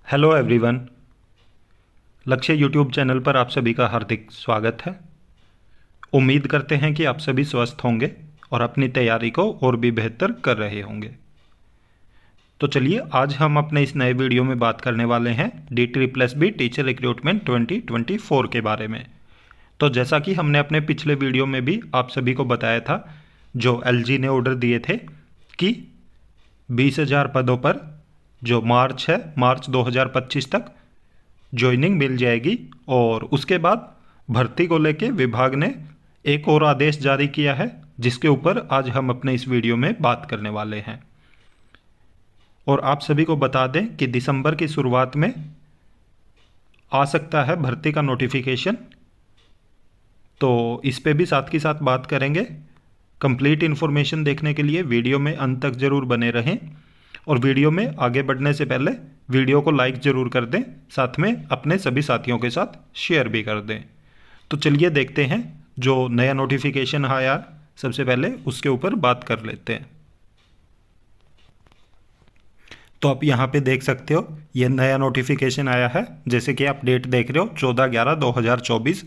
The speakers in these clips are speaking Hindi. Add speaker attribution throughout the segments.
Speaker 1: Hello everyone. लक्ष्य यूट्यूब चैनल पर आप सभी का हार्दिक स्वागत है। उम्मीद करते हैं कि आप सभी स्वस्थ होंगे और अपनी तैयारी को और भी बेहतर कर रहे होंगे। तो चलिए आज हम अपने इस नए वीडियो में बात करने वाले हैं D+B टीचर रिक्रूटमेंट 2024 के बारे में। तो जैसा कि हमने अपने पिछले वीडियो में भी आप सभी को बताया था, जो LG ने ऑर्डर दिए थे कि 20,000 पदों पर जो मार्च 2025 तक ज्वाइनिंग मिल जाएगी। और उसके बाद भर्ती को लेके विभाग ने एक और आदेश जारी किया है, जिसके ऊपर आज हम अपने इस वीडियो में बात करने वाले हैं। और आप सभी को बता दें कि दिसंबर की शुरुआत में आ सकता है भर्ती का नोटिफिकेशन, तो इस पे भी साथ के साथ बात करेंगे। कंप्लीट इन्फॉर्मेशन देखने के लिए वीडियो में अंत तक ज़रूर बने रहें और वीडियो में आगे बढ़ने से पहले वीडियो को लाइक ज़रूर कर दें, साथ में अपने सभी साथियों के साथ शेयर भी कर दें। तो चलिए देखते हैं जो नया नोटिफिकेशन आया, सबसे पहले उसके ऊपर बात कर लेते हैं। तो आप यहाँ पे देख सकते हो ये नया नोटिफिकेशन आया है। जैसे कि आप डेट देख रहे हो 14/11/2024,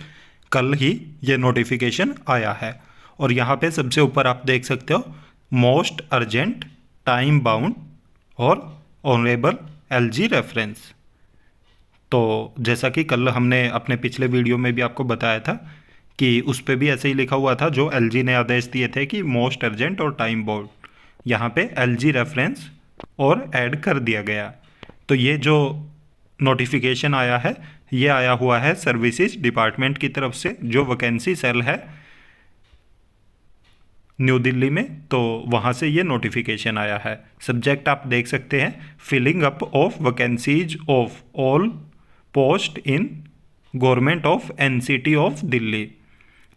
Speaker 1: कल ही ये नोटिफिकेशन आया है। और यहाँ पे सबसे ऊपर आप देख सकते हो मोस्ट अर्जेंट, टाइम बाउंड और ऑनरेबल LG रेफरेंस। तो जैसा कि कल हमने अपने पिछले वीडियो में भी आपको बताया था कि उस पर भी ऐसे ही लिखा हुआ था, जो LG ने आदेश दिए थे कि मोस्ट अर्जेंट और टाइम बाउंड, यहाँ पे LG रेफरेंस और ऐड कर दिया गया। तो ये जो नोटिफिकेशन आया है, ये आया हुआ है सर्विसेज डिपार्टमेंट की तरफ से, जो वैकेंसी सेल है न्यू दिल्ली में, तो वहाँ से ये नोटिफिकेशन आया है। सब्जेक्ट आप देख सकते हैं, filling up of vacancies of all post in government of NCT of Delhi.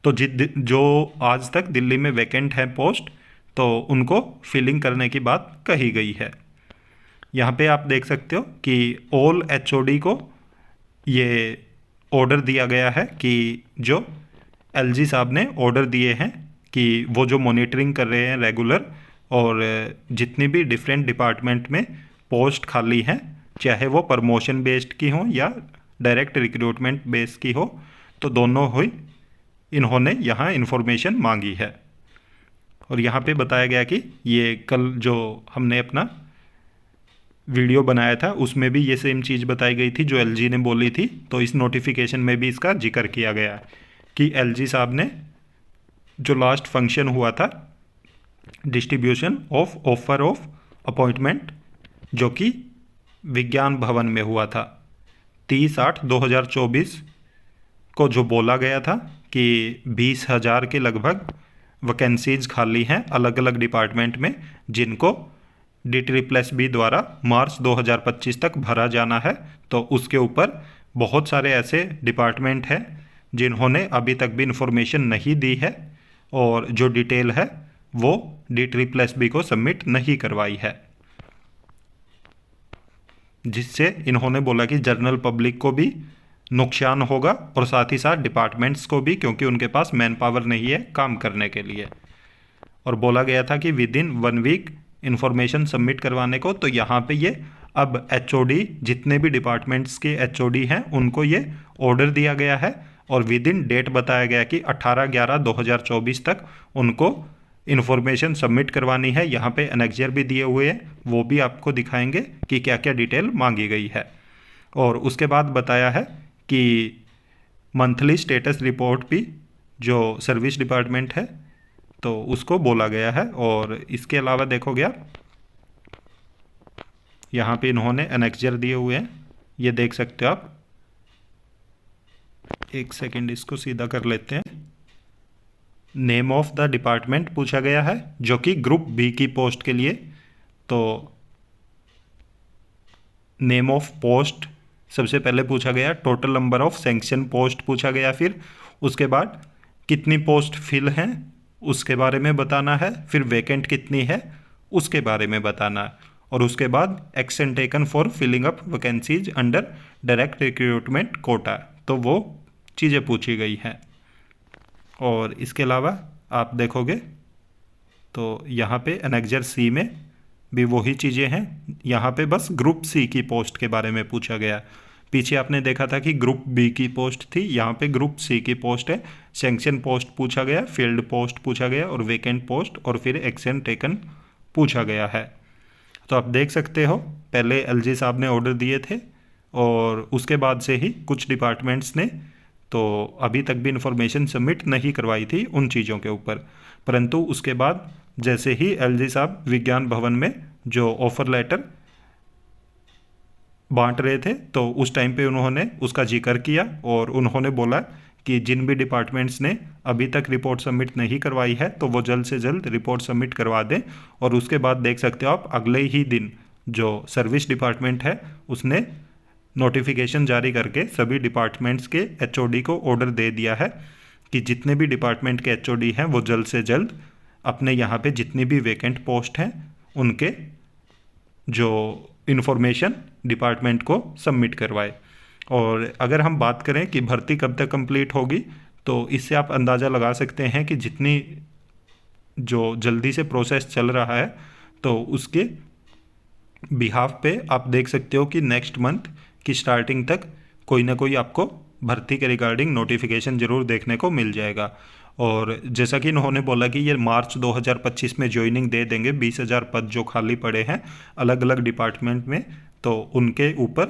Speaker 1: तो जो आज तक दिल्ली में वैकेंट है पोस्ट, तो उनको फिलिंग करने की बात कही गई है। यहाँ पे आप देख सकते हो कि ऑल HOD को ये ऑर्डर दिया गया है कि जो LG साहब ने ऑर्डर दिए हैं कि वो जो मॉनिटरिंग कर रहे हैं रेगुलर, और जितनी भी डिफरेंट डिपार्टमेंट में पोस्ट खाली हैं, चाहे वो प्रमोशन बेस्ड की हो या डायरेक्ट रिक्रूटमेंट बेस्ड की हो, तो दोनों हुई इन्होंने यहाँ इन्फॉर्मेशन मांगी है। और यहाँ पे बताया गया कि ये कल जो हमने अपना वीडियो बनाया था उसमें भी ये सेम चीज़ बताई गई थी जो LG ने बोली थी। तो इस नोटिफिकेशन में भी इसका जिक्र किया गया है कि LG साहब ने जो लास्ट फंक्शन हुआ था distribution of offer of appointment, जो कि विज्ञान भवन में हुआ था 30/8/2024 को, जो बोला गया था कि 20,000 के लगभग वैकेंसीज खाली हैं अलग अलग डिपार्टमेंट में, जिनको D+B द्वारा मार्च 2025 तक भरा जाना है। तो उसके ऊपर बहुत सारे ऐसे डिपार्टमेंट हैं जिन्होंने अभी तक भी इन्फॉर्मेशन नहीं दी है, और जो डिटेल है वो D+B को सबमिट नहीं करवाई है, जिससे इन्होंने बोला कि जनरल पब्लिक को भी नुकसान होगा और साथ ही साथ डिपार्टमेंट्स को भी, क्योंकि उनके पास मैन पावर नहीं है काम करने के लिए। और बोला गया था कि within 1 week information submit करवाने को। तो यहाँ पे ये अब HOD, जितने भी डिपार्टमेंट्स के HOD हैं, उनको ये ऑर्डर दिया गया है और विद इन डेट बताया गया कि 18/11/2024 तक उनको इन्फॉर्मेशन सबमिट करवानी है। यहाँ पे एनेक्जर भी दिए हुए हैं, वो भी आपको दिखाएंगे कि क्या क्या डिटेल मांगी गई है। और उसके बाद बताया है कि मंथली स्टेटस रिपोर्ट भी जो सर्विस डिपार्टमेंट है तो उसको बोला गया है। और इसके अलावा देखोगे आप, यहाँ पे इन्होंने एनेक्जर दिए हुए हैं, ये देख सकते हो आप। एक सेकंड, इसको सीधा कर लेते हैं। नेम ऑफ द डिपार्टमेंट पूछा गया है, जो कि ग्रुप B की पोस्ट के लिए। तो नेम ऑफ पोस्ट सबसे पहले पूछा गया, total number of sanction post पूछा गया, फिर उसके बाद कितनी पोस्ट फिल हैं उसके बारे में बताना है, फिर वैकेंट कितनी है उसके बारे में बताना है, और उसके बाद action taken for filling up vacancies under direct recruitment quota. तो वो चीज़ें पूछी गई हैं। और इसके अलावा आप देखोगे तो यहाँ पे एनेक्जर C में भी वही चीज़ें हैं। यहाँ पे बस ग्रुप सी की पोस्ट के बारे में पूछा गया। पीछे आपने देखा था कि ग्रुप बी की पोस्ट थी, यहाँ पे ग्रुप सी की पोस्ट है। सैंक्शन पोस्ट पूछा गया, फील्ड पोस्ट पूछा गया और वेकेंट पोस्ट और फिर एक्शन टेकन पूछा गया है। तो आप देख सकते हो पहले एलजी साहब ने ऑर्डर दिए थे और उसके बाद से ही कुछ डिपार्टमेंट्स ने तो अभी तक भी इन्फॉर्मेशन सबमिट नहीं करवाई थी उन चीज़ों के ऊपर, परंतु उसके बाद जैसे ही एलजी साहब विज्ञान भवन में जो ऑफर लेटर बांट रहे थे तो उस टाइम पे उन्होंने उसका जिक्र किया और उन्होंने बोला कि जिन भी डिपार्टमेंट्स ने अभी तक रिपोर्ट सबमिट नहीं करवाई है तो वो जल्द से जल्द रिपोर्ट सबमिट करवा दें। और उसके बाद देख सकते हो आप अगले ही दिन जो सर्विस डिपार्टमेंट है उसने नोटिफिकेशन जारी करके सभी डिपार्टमेंट्स के एचओडी को ऑर्डर दे दिया है कि जितने भी डिपार्टमेंट के एचओडी हैं वो जल्द से जल्द अपने यहाँ पे जितनी भी वैकेंट पोस्ट हैं उनके जो इन्फॉर्मेशन डिपार्टमेंट को सबमिट करवाए। और अगर हम बात करें कि भर्ती कब तक कंप्लीट होगी तो इससे आप अंदाज़ा लगा सकते हैं कि जितनी जो जल्दी से प्रोसेस चल रहा है तो उसके बिहाफ पे आप देख सकते हो कि नेक्स्ट मंथ की स्टार्टिंग तक कोई ना कोई आपको भर्ती के रिगार्डिंग नोटिफिकेशन ज़रूर देखने को मिल जाएगा। और जैसा कि इन्होंने बोला कि ये मार्च 2025 में ज्वाइनिंग दे देंगे 20,000 पद जो खाली पड़े हैं अलग अलग डिपार्टमेंट में तो उनके ऊपर।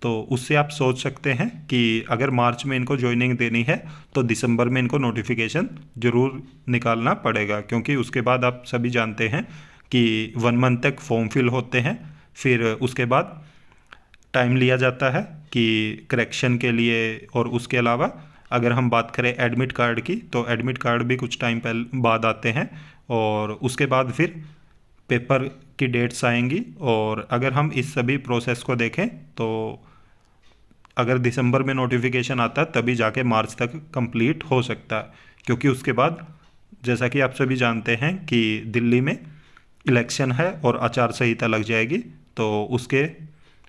Speaker 1: तो उससे आप सोच सकते हैं कि अगर मार्च में इनको ज्वाइनिंग देनी है तो दिसंबर में इनको नोटिफिकेशन ज़रूर निकालना पड़ेगा, क्योंकि उसके बाद आप सभी जानते हैं कि 1 मंथ तक फॉर्म फिल होते हैं, फिर उसके बाद टाइम लिया जाता है कि करेक्शन के लिए। और उसके अलावा अगर हम बात करें एडमिट कार्ड की तो एडमिट कार्ड भी कुछ टाइम पहले बाद आते हैं और उसके बाद फिर पेपर की डेट्स आएंगी। और अगर हम इस सभी प्रोसेस को देखें तो अगर दिसंबर में नोटिफिकेशन आता है तभी जाके मार्च तक कंप्लीट हो सकता है, क्योंकि उसके बाद जैसा कि आप सभी जानते हैं कि दिल्ली में इलेक्शन है और आचार संहिता लग जाएगी, तो उसके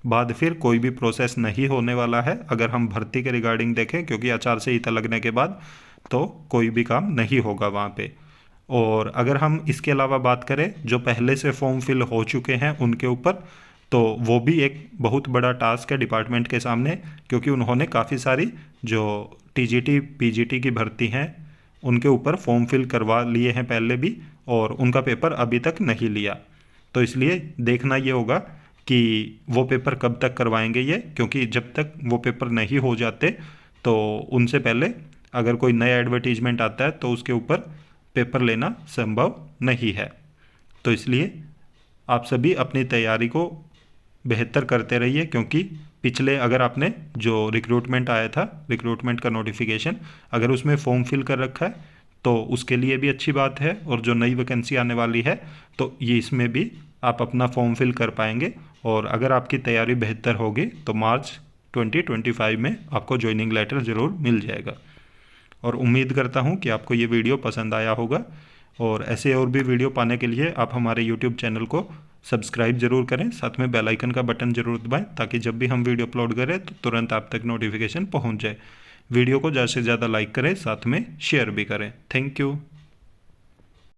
Speaker 1: बाद फिर कोई भी प्रोसेस नहीं होने वाला है अगर हम भर्ती के रिगार्डिंग देखें, क्योंकि आचार संहिता लगने के बाद तो कोई भी काम नहीं होगा वहाँ पे। और अगर हम इसके अलावा बात करें जो पहले से फॉर्म फिल हो चुके हैं उनके ऊपर, तो वो भी एक बहुत बड़ा टास्क है डिपार्टमेंट के सामने, क्योंकि उन्होंने काफ़ी सारी जो टीजीटी पीजीटी की भर्ती हैं उनके ऊपर फॉर्म फिल करवा लिए हैं पहले भी और उनका पेपर अभी तक नहीं लिया। तो इसलिए देखना ये होगा कि वो पेपर कब तक करवाएंगे ये, क्योंकि जब तक वो पेपर नहीं हो जाते तो उनसे पहले अगर कोई नया एडवर्टीजमेंट आता है तो उसके ऊपर पेपर लेना संभव नहीं है। तो इसलिए आप सभी अपनी तैयारी को बेहतर करते रहिए, क्योंकि पिछले अगर आपने जो रिक्रूटमेंट आया था रिक्रूटमेंट का नोटिफिकेशन अगर उसमें फॉर्म फिल कर रखा है तो उसके लिए भी अच्छी बात है, और जो नई वैकेंसी आने वाली है तो ये इसमें भी आप अपना फॉर्म फिल कर पाएंगे। और अगर आपकी तैयारी बेहतर होगी तो मार्च 2025 में आपको ज्वाइनिंग लेटर ज़रूर मिल जाएगा। और उम्मीद करता हूँ कि आपको ये वीडियो पसंद आया होगा, और ऐसे और भी वीडियो पाने के लिए आप हमारे यूट्यूब चैनल को सब्सक्राइब जरूर करें, साथ में बेल आइकन का बटन जरूर दबाएं ताकि जब भी हम वीडियो अपलोड करें तो तुरंत आप तक नोटिफिकेशन पहुंच जाए। वीडियो को ज़्यादा से ज़्यादा लाइक करें, साथ में शेयर भी करें। Thank you.